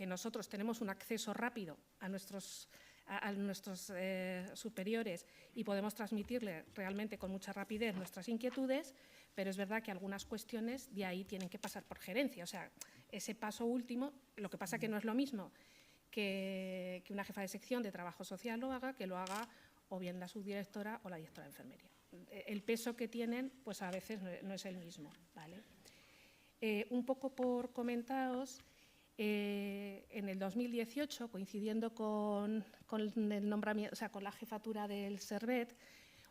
nosotros tenemos un acceso rápido a nuestros superiores y podemos transmitirle realmente con mucha rapidez nuestras inquietudes, pero es verdad que algunas cuestiones de ahí tienen que pasar por gerencia. O sea, ese paso último, lo que pasa que no es lo mismo que una jefa de sección de trabajo social lo haga, que lo haga o bien la subdirectora o la directora de enfermería. El peso que tienen, pues a veces no es el mismo, ¿vale? Un poco por comentaros, en el 2018, coincidiendo con el nombramiento, o sea, con la jefatura del Servet,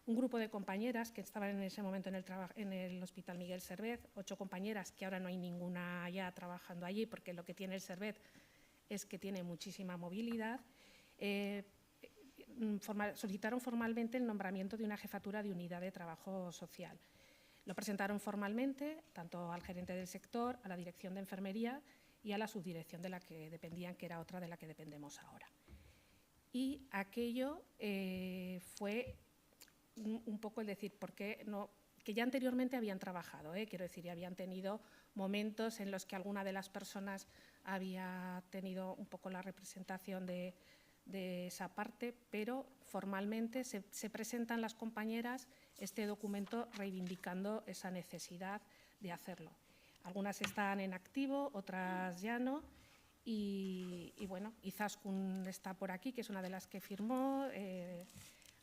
un grupo de compañeras que estaban en ese momento en el Hospital Miguel Servet, 8 compañeras, que ahora no hay ninguna ya trabajando allí, porque lo que tiene el Servet es que tiene muchísima movilidad, solicitaron formalmente el nombramiento de una jefatura de unidad de trabajo social. Lo presentaron formalmente tanto al gerente del sector, a la dirección de enfermería y a la subdirección de la que dependían, que era otra de la que dependemos ahora. Y aquello fue un poco el decir, ¿por qué no? Que ya anteriormente habían trabajado, quiero decir, y habían tenido momentos en los que alguna de las personas había tenido un poco la representación de esa parte, pero formalmente se presentan las compañeras este documento reivindicando esa necesidad de hacerlo. Algunas están en activo, otras ya no, y bueno, Izaskun está por aquí, que es una de las que firmó,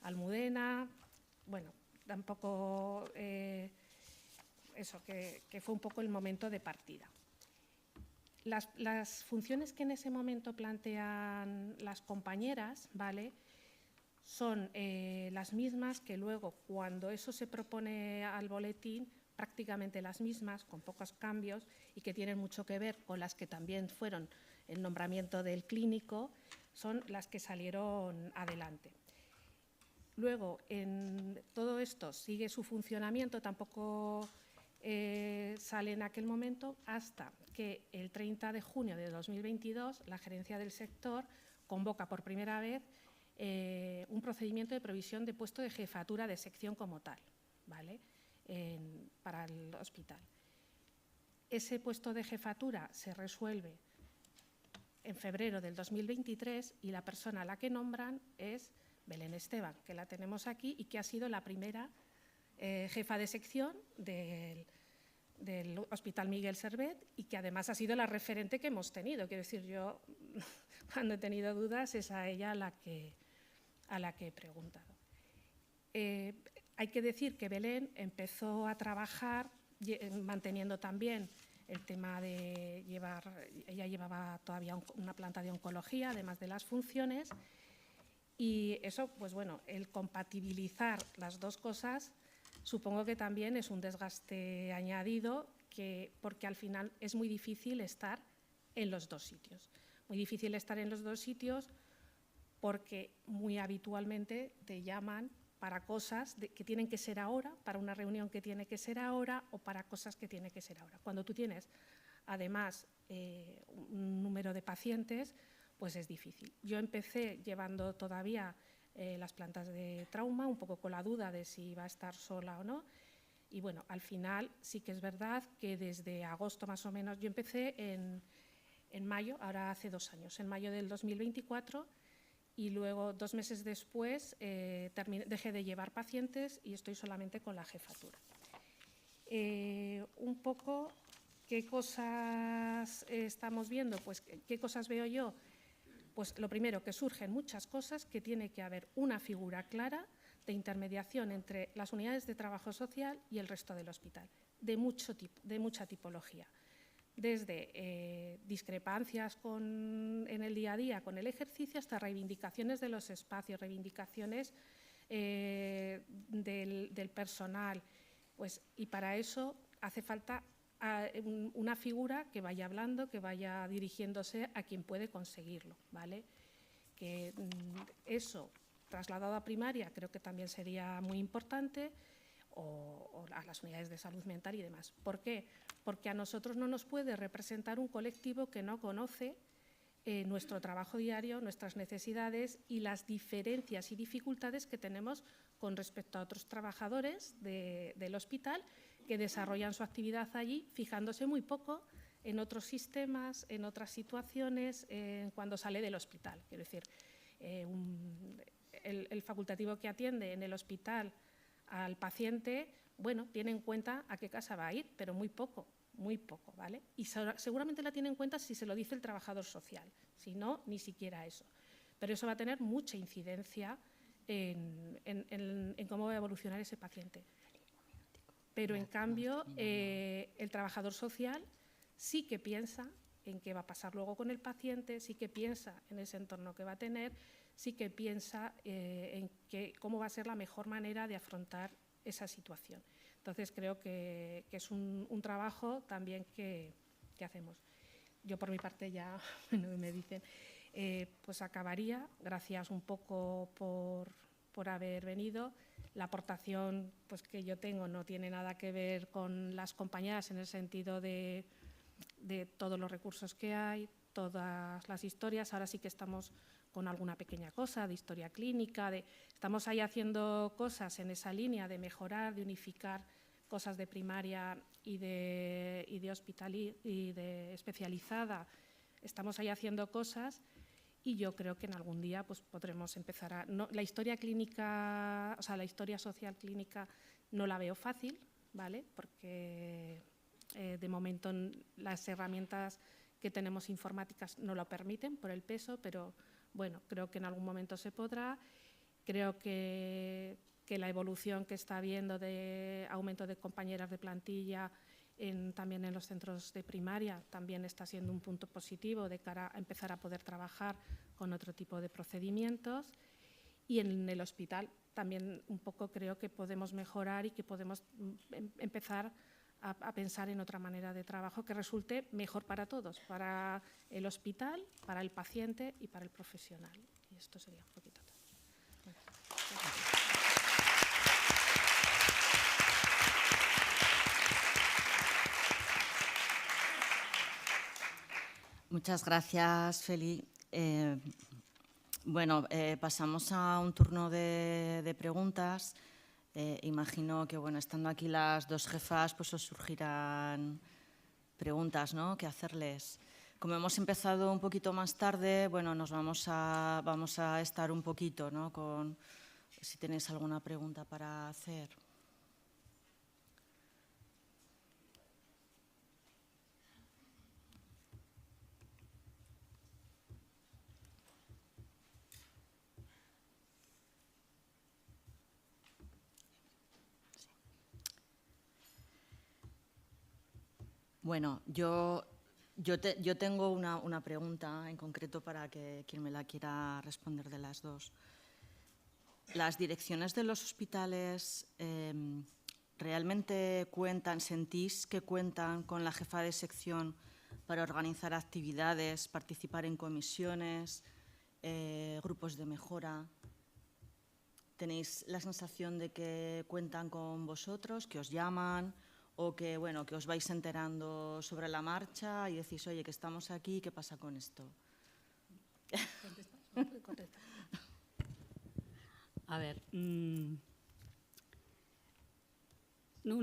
Almudena, bueno, tampoco eso, que fue un poco el momento de partida. Las funciones que en ese momento plantean las compañeras, ¿vale?, son las mismas que luego, cuando eso se propone al boletín, prácticamente las mismas, con pocos cambios y que tienen mucho que ver con las que también fueron el nombramiento del clínico. son las que salieron adelante. Luego, en todo esto sigue su funcionamiento, tampoco sale en aquel momento, hasta que el 30 de junio de 2022 la gerencia del sector convoca por primera vez un procedimiento de provisión de puesto de jefatura de sección como tal, ¿vale? Para el hospital. Ese puesto de jefatura se resuelve en febrero del 2023 y la persona a la que nombran es Belén Esteban, que la tenemos aquí y que ha sido la primera jefa de sección del Hospital Miguel Servet y que además ha sido la referente que hemos tenido. Quiero decir, yo cuando he tenido dudas es a ella a la que he preguntado. Hay que decir que Belén empezó a trabajar manteniendo también el tema de ella llevaba todavía una planta de oncología, además de las funciones, y eso, pues bueno, el compatibilizar las dos cosas supongo que también es un desgaste añadido, porque al final es muy difícil estar en los dos sitios. Muy difícil estar en los dos sitios porque muy habitualmente te llaman para cosas que tienen que ser ahora, para una reunión que tiene que ser ahora o para cosas que tiene que ser ahora. Cuando tú tienes, además, un número de pacientes, pues es difícil. Yo empecé llevando todavía las plantas de trauma, un poco con la duda de si iba a estar sola o no. Y bueno, al final sí que es verdad que desde agosto más o menos, yo empecé en mayo, ahora hace 2 años, en mayo del 2024, y luego 2 meses después dejé de llevar pacientes y estoy solamente con la jefatura. Un poco, ¿qué cosas estamos viendo? Pues, ¿qué cosas veo yo? Pues lo primero, que surgen muchas cosas, que tiene que haber una figura clara de intermediación entre las unidades de trabajo social y el resto del hospital, de mucha tipología. Desde discrepancias en el día a día con el ejercicio hasta reivindicaciones de los espacios, reivindicaciones del personal. Pues, y para eso hace falta una figura que vaya hablando, que vaya dirigiéndose a quien puede conseguirlo, ¿vale? Que eso, trasladado a primaria, creo que también sería muy importante, o a las unidades de salud mental y demás. ¿Por qué? Porque a nosotros no nos puede representar un colectivo que no conoce nuestro trabajo diario, nuestras necesidades y las diferencias y dificultades que tenemos con respecto a otros trabajadores del hospital que desarrollan su actividad allí, fijándose muy poco en otros sistemas, en otras situaciones, cuando sale del hospital. Quiero decir, el facultativo que atiende en el hospital al paciente, bueno, tiene en cuenta a qué casa va a ir, pero muy poco, ¿vale? Y seguramente la tiene en cuenta si se lo dice el trabajador social, si no, ni siquiera eso. Pero eso va a tener mucha incidencia en cómo va a evolucionar ese paciente. Pero, en cambio, el trabajador social sí que piensa en qué va a pasar luego con el paciente, sí que piensa en ese entorno que va a tener, sí que piensa en cómo va a ser la mejor manera de afrontar esa situación. Entonces, creo que es un trabajo también que hacemos. Yo, por mi parte, ya me dicen, pues acabaría. Gracias un poco por haber venido. La aportación pues, que yo tengo no tiene nada que ver con las compañeras en el sentido de todos los recursos que hay, todas las historias. Ahora sí que estamos con alguna pequeña cosa de historia clínica, estamos ahí haciendo cosas en esa línea de mejorar, de unificar cosas de primaria y de hospital y de especializada. Estamos ahí haciendo cosas y yo creo que en algún día pues, podremos empezar a… la historia clínica, o sea, la historia social clínica no la veo fácil, ¿vale? Porque de momento las herramientas que tenemos informáticas no lo permiten por el peso, pero bueno, creo que en algún momento se podrá. Creo que la evolución que está habiendo de aumento de compañeras de plantilla también en los centros de primaria también está siendo un punto positivo de cara a empezar a poder trabajar con otro tipo de procedimientos. Y en el hospital también un poco creo que podemos mejorar y que podemos empezar a pensar en otra manera de trabajo que resulte mejor para todos, para el hospital, para el paciente y para el profesional. Y esto sería un poquito todo. Muchas gracias, Feli. Pasamos a un turno de preguntas. Imagino que, estando aquí las dos jefas, pues os surgirán preguntas, ¿no?, que hacerles. Como hemos empezado un poquito más tarde, nos vamos a estar un poquito, ¿no?, con si tenéis alguna pregunta para hacer. Bueno, yo tengo una pregunta en concreto para que quien me la quiera responder de las dos. ¿Las direcciones de los hospitales realmente sentís que cuentan con la jefa de sección para organizar actividades, participar en comisiones, grupos de mejora? ¿Tenéis la sensación de que cuentan con vosotros, que os llaman o que os vais enterando sobre la marcha y decís, oye, que estamos aquí, ¿qué pasa con esto? A ver, una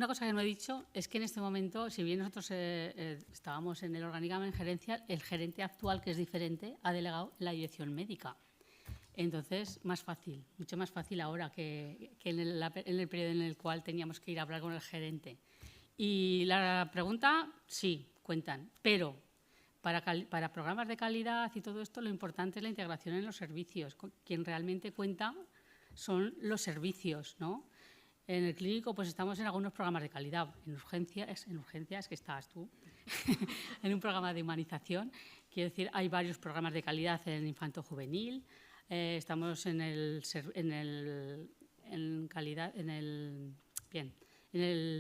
cosa que no he dicho es que en este momento, si bien nosotros estábamos en el organigrama en gerencia, el gerente actual, que es diferente, ha delegado la dirección médica. Entonces, más fácil, mucho más fácil ahora que en el periodo en el cual teníamos que ir a hablar con el gerente. Y la pregunta, sí, cuentan, pero para programas de calidad y todo esto, lo importante es la integración en los servicios. Quien realmente cuenta son los servicios, ¿no? En el clínico, pues estamos en algunos programas de calidad. En urgencias que estás tú, en un programa de humanización. Quiero decir, hay varios programas de calidad en el infanto-juvenil. Estamos en el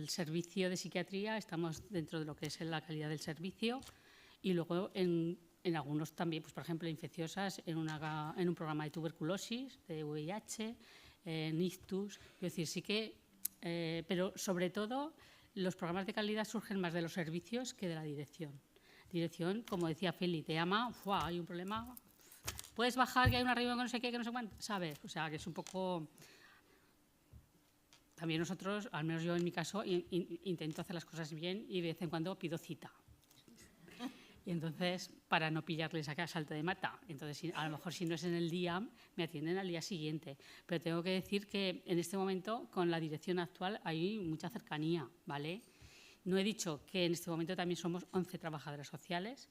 servicio de psiquiatría, estamos dentro de lo que es la calidad del servicio. Y luego en algunos también, pues por ejemplo, infecciosas, en un programa de tuberculosis, de VIH, en ictus. Es decir, sí que, pero sobre todo los programas de calidad surgen más de los servicios que de la dirección. Dirección, como decía Feli, te llama, hay un problema, puedes bajar, que hay una reunión que no sé qué, que no sé cuánto, ¿sabes? O sea, que es un poco... También nosotros, al menos yo en mi caso, intento hacer las cosas bien y de vez en cuando pido cita. Y entonces, para no pillarles acá salto de mata. Entonces, a lo mejor si no es en el día, me atienden al día siguiente. Pero tengo que decir que en este momento, con la dirección actual, hay mucha cercanía, ¿vale? No he dicho que en este momento también somos 11 trabajadoras sociales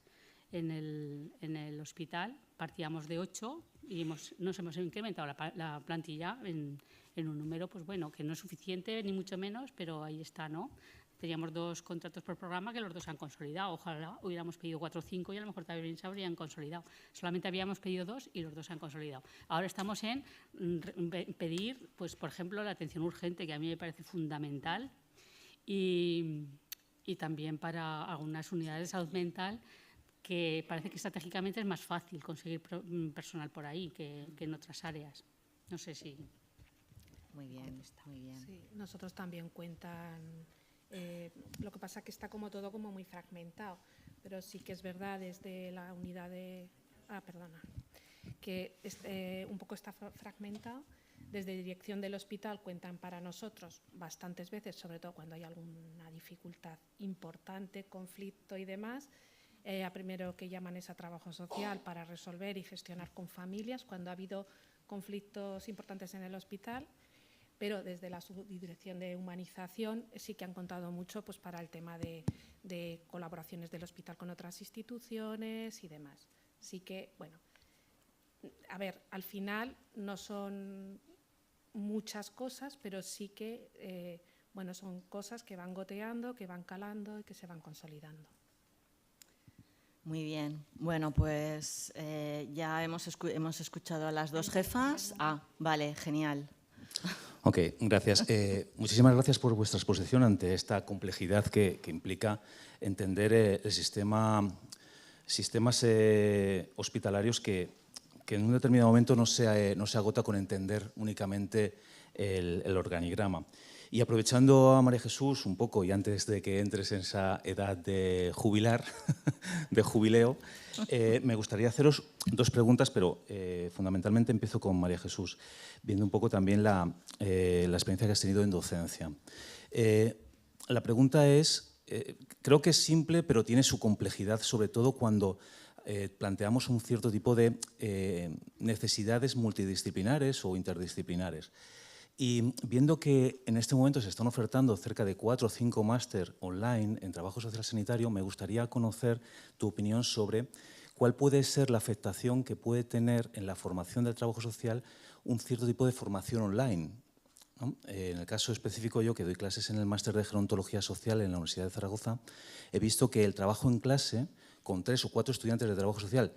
en el hospital. Partíamos de 8 y nos hemos incrementado la plantilla en un número, pues bueno, que no es suficiente, ni mucho menos, pero ahí está, ¿no? Teníamos 2 contratos por programa que los 2 se han consolidado. Ojalá hubiéramos pedido 4 o 5 y a lo mejor también se habrían consolidado. Solamente habíamos pedido 2 y los 2 se han consolidado. Ahora estamos en pedir, pues por ejemplo, la atención urgente, que a mí me parece fundamental, y también para algunas unidades de salud mental, que parece que estratégicamente es más fácil conseguir personal por ahí que en otras áreas. No sé si... Muy bien, muy bien. Sí, nosotros también cuentan... lo que pasa es que está como todo como muy fragmentado, pero sí que es verdad desde la unidad de... que un poco está fragmentado. Desde dirección del hospital cuentan para nosotros bastantes veces, sobre todo cuando hay alguna dificultad importante, conflicto y demás. A primero que llaman es a trabajo social para resolver y gestionar con familias cuando ha habido conflictos importantes en el hospital. Pero desde la subdirección de humanización sí que han contado mucho pues, para el tema de colaboraciones del hospital con otras instituciones y demás. Sí que, bueno, a ver, al final no son muchas cosas, pero sí que, bueno, son cosas que van goteando, que van calando y que se van consolidando. Muy bien. Bueno, pues ya hemos escuchado a las 2 jefas. Vale, genial. Ok, gracias. Muchísimas gracias por vuestra exposición ante esta complejidad que implica entender el sistemas hospitalarios que en un determinado momento no se agota con entender únicamente el organigrama. Y aprovechando a María Jesús un poco, y antes de que entres en esa edad de jubilar, de jubileo, me gustaría haceros dos preguntas, pero fundamentalmente empiezo con María Jesús, viendo un poco también la experiencia que has tenido en docencia. La pregunta es, creo que es simple, pero tiene su complejidad, sobre todo cuando planteamos un cierto tipo de necesidades multidisciplinares o interdisciplinares. Y viendo que en este momento se están ofertando cerca de 4 o 5 máster online en trabajo social sanitario, me gustaría conocer tu opinión sobre cuál puede ser la afectación que puede tener en la formación del trabajo social un cierto tipo de formación online, ¿no? En el caso específico, yo que doy clases en el máster de gerontología social en la Universidad de Zaragoza, he visto que el trabajo en clase con 3 o 4 estudiantes de trabajo social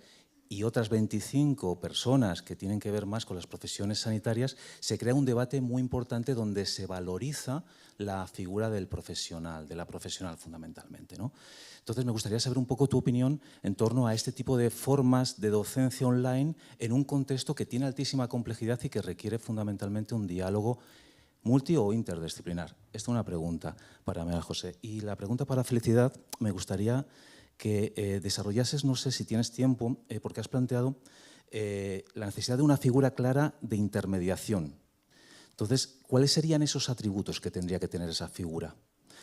y otras 25 personas que tienen que ver más con las profesiones sanitarias, se crea un debate muy importante donde se valoriza la figura del profesional, de la profesional fundamentalmente, ¿no? Entonces, me gustaría saber un poco tu opinión en torno a este tipo de formas de docencia online en un contexto que tiene altísima complejidad y que requiere fundamentalmente un diálogo multi o interdisciplinar. Esta es una pregunta para María José. Y la pregunta para Felicidad, me gustaría que desarrollases, no sé si tienes tiempo, porque has planteado la necesidad de una figura clara de intermediación. Entonces, ¿cuáles serían esos atributos que tendría que tener esa figura?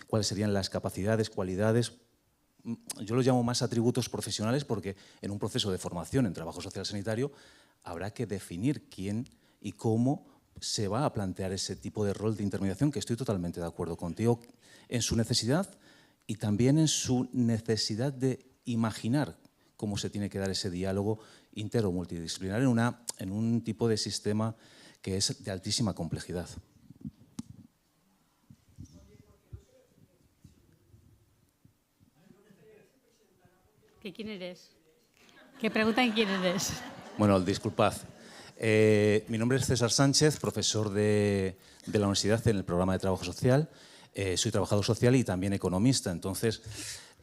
¿Cuáles serían las capacidades, cualidades? Yo los llamo más atributos profesionales porque en un proceso de formación en trabajo social sanitario habrá que definir quién y cómo se va a plantear ese tipo de rol de intermediación, que estoy totalmente de acuerdo contigo en su necesidad y también en su necesidad de imaginar cómo se tiene que dar ese diálogo inter o multidisciplinar en un tipo de sistema que es de altísima complejidad. ¿Quién eres? ¿Qué preguntan quién eres? Bueno, disculpad. Mi nombre es César Sánchez, profesor de la universidad en el programa de trabajo social. Soy trabajador social y también economista. Entonces,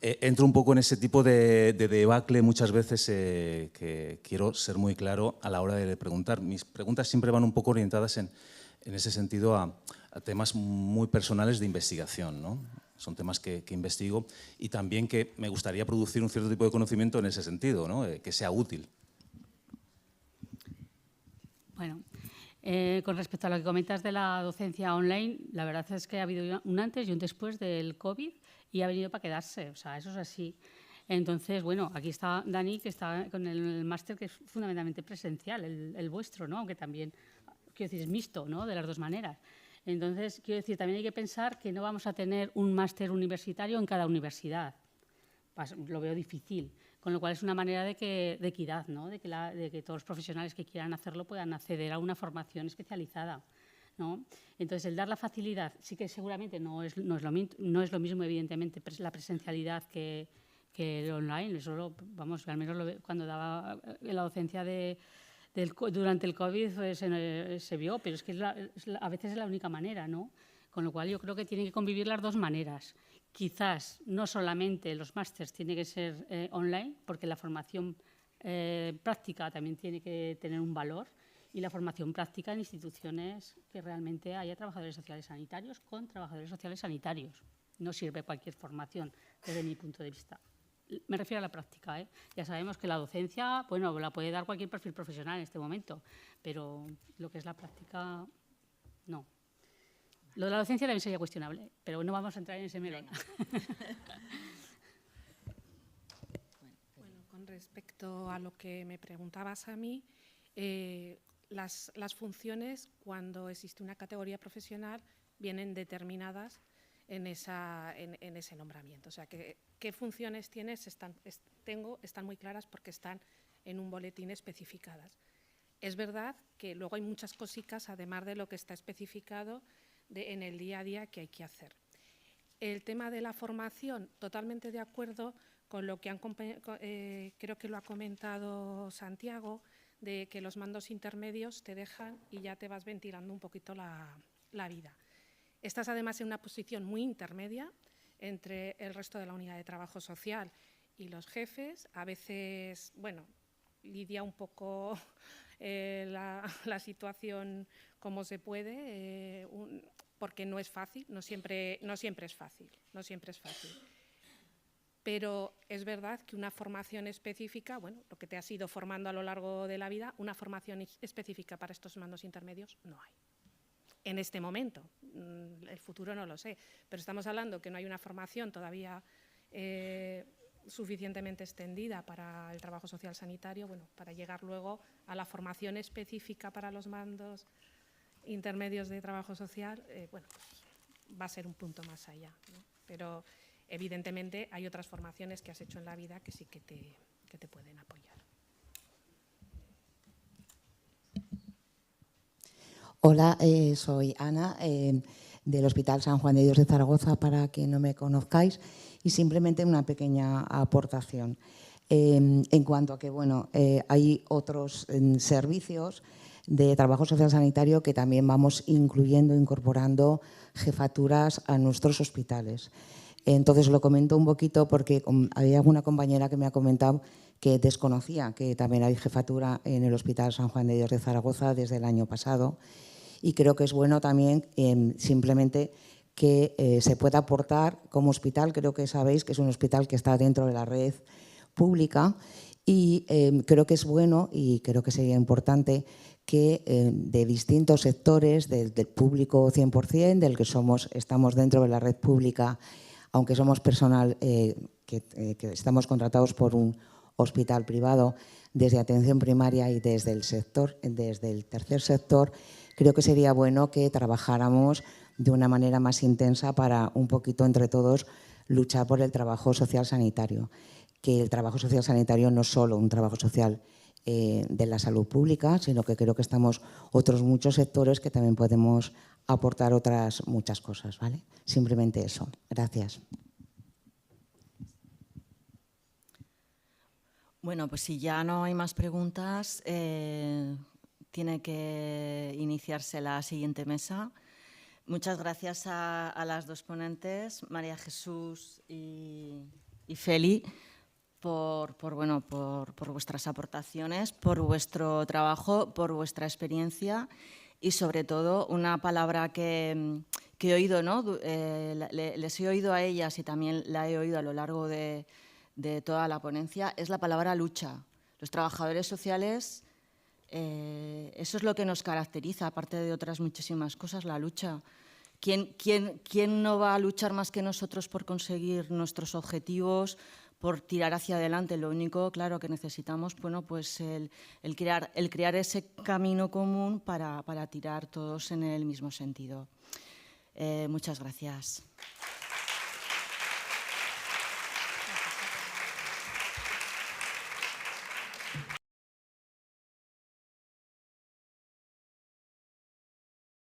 entro un poco en ese tipo de debacle muchas veces que quiero ser muy claro a la hora de preguntar. Mis preguntas siempre van un poco orientadas en ese sentido a temas muy personales de investigación, ¿no? Son temas que investigo y también que me gustaría producir un cierto tipo de conocimiento en ese sentido, ¿no? Que sea útil. Bueno, con respecto a lo que comentas de la docencia online, la verdad es que ha habido un antes y un después del COVID y ha venido para quedarse, o sea, eso es así. Entonces, bueno, aquí está Dani, que está con el máster que es fundamentalmente presencial, el vuestro, ¿no? Aunque también, quiero decir, es mixto, ¿no? De las dos maneras. Entonces, quiero decir, también hay que pensar que no vamos a tener un máster universitario en cada universidad. Lo veo difícil. Con lo cual es una manera de equidad, ¿no? de que todos los profesionales que quieran hacerlo puedan acceder a una formación especializada, ¿no? Entonces, el dar la facilidad, sí que seguramente no es lo mismo, evidentemente, la presencialidad que el online. Eso vamos, al menos cuando daba la docencia durante el COVID pues, se vio, pero es que a veces es la única manera, ¿no? Con lo cual yo creo que tienen que convivir las dos maneras. Quizás no solamente los másters tienen que ser online, porque la formación práctica también tiene que tener un valor, y la formación práctica en instituciones que realmente haya trabajadores sociales sanitarios con trabajadores sociales sanitarios. No sirve cualquier formación desde mi punto de vista. Me refiero a la práctica, ¿eh? Ya sabemos que la docencia, bueno, la puede dar cualquier perfil profesional en este momento, pero lo que es la práctica, no. Lo de la docencia también sería cuestionable, pero no vamos a entrar en ese melón. Bueno, con respecto a lo que me preguntabas a mí, las funciones, cuando existe una categoría profesional, vienen determinadas en ese nombramiento. O sea, que qué funciones tengo están muy claras porque están en un boletín especificadas. Es verdad que luego hay muchas cositas, además de lo que está especificado, en el día a día que hay que hacer. El tema de la formación, totalmente de acuerdo con lo que creo que lo ha comentado Santiago, de que los mandos intermedios te dejan y ya te vas ventilando un poquito la la vida. Estás además en una posición muy intermedia entre el resto de la unidad de trabajo social y los jefes. A veces, bueno, lidia un poco la situación como se puede, porque no es fácil, no siempre es fácil. Pero es verdad que una formación específica, bueno, lo que te has ido formando a lo largo de la vida, una formación específica para estos mandos intermedios no hay. En este momento, el futuro no lo sé, pero estamos hablando que no hay una formación todavía suficientemente extendida para el trabajo social sanitario, bueno, para llegar luego a la formación específica para los mandos intermedios de trabajo social, bueno, pues va a ser un punto más allá, ¿no? Pero evidentemente hay otras formaciones que has hecho en la vida que sí que te pueden apoyar. Hola, soy Ana, del Hospital San Juan de Dios de Zaragoza, para que no me conozcáis, y simplemente una pequeña aportación. En cuanto a que, bueno, hay otros servicios de trabajo social sanitario que también vamos incorporando jefaturas a nuestros hospitales. Entonces lo comento un poquito porque hay alguna compañera que me ha comentado que desconocía que también hay jefatura en el Hospital San Juan de Dios de Zaragoza desde el año pasado, y creo que es bueno también simplemente que se pueda aportar como hospital. Creo que sabéis que es un hospital que está dentro de la red pública, y creo que es bueno y creo que sería importante que de distintos sectores, del público 100%, del que estamos dentro de la red pública, aunque somos personal que estamos contratados por un hospital privado, desde atención primaria y desde el tercer sector, creo que sería bueno que trabajáramos de una manera más intensa para un poquito entre todos luchar por el trabajo social sanitario. Que el trabajo social sanitario no es solo un trabajo social de la salud pública, sino que creo que estamos otros muchos sectores que también podemos aportar otras muchas cosas, ¿vale? Simplemente eso. Gracias. Bueno, pues si ya no hay más preguntas, tiene que iniciarse la siguiente mesa. Muchas gracias a las dos ponentes, María Jesús y Feli, por vuestras aportaciones, por vuestro trabajo, por vuestra experiencia y, sobre todo, una palabra que he oído, ¿no? Les he oído a ellas y también la he oído a lo largo de toda la ponencia, es la palabra lucha. Los trabajadores sociales, eso es lo que nos caracteriza, aparte de otras muchísimas cosas, la lucha. ¿Quién no va a luchar más que nosotros por conseguir nuestros objetivos, por tirar hacia adelante? Lo único, claro, que necesitamos, bueno, pues el crear ese camino común para tirar todos en el mismo sentido. Muchas gracias.